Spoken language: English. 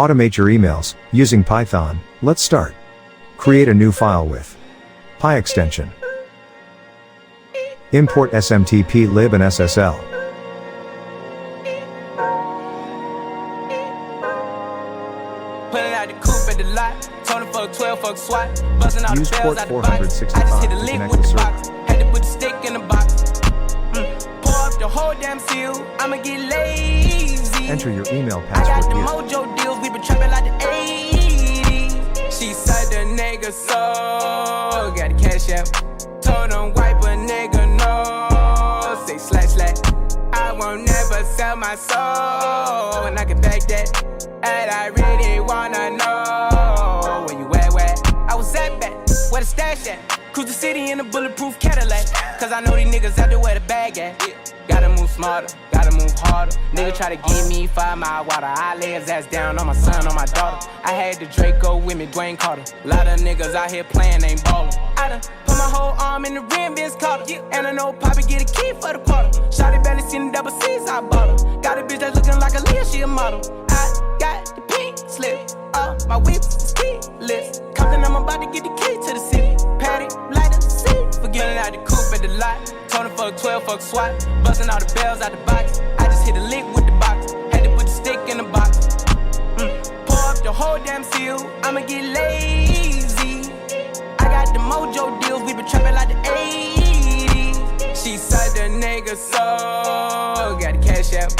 Automate your emails using Python. Let's start. Create a new file with Py extension. Import SMTP lib and SSL. Pulling out the coupe at the lot. Tony fuck 12, fuck SWAT. Buzzing all the Use bells port out the box. I just 465 hit a to lick connect with the the server. box. Had to put the stick in the box. Pour up the whole damn seal. I'ma get lazy. Enter your email I got password the here. mojo deals. We been trapping like the 80s. She said the nigga so. Got the cash out. Told him wipe a nigga no. Say slash. I won't never sell my soul. And I can back that. And I really wanna know where you at, where I was at back, where the stash at. Cruise the city in a bulletproof Cadillac. Cause I know these niggas out there where the bag at. Gotta move smarter, gotta move harder. Nigga try to give me 5 mile water. I lay his ass down on my son, on my daughter. I had the Draco with me, Dwayne Carter. Lot of niggas out here playing, ain't ballin'. I done put my whole arm in the rim, Vince Carter. And I know Poppy get a key for the quarter. Shawty belly seen the double C's, I bought her. Got a bitch that's looking like a Leah, she a model. I got the pink slip, my whip is keyless. Compton, I'm about to get the key to the city. Patty, light up the seat. Forgetting out the coupe at the lot. Tony fuck 12, fuck SWAT. Busting all the bells out the box. I just hit a lick with the box. Had to put the stick in the box. Pour up the whole damn seal. I'ma get lazy. I got the mojo deals. We been trapping like the 80s. She said the nigga so. Got the cash out.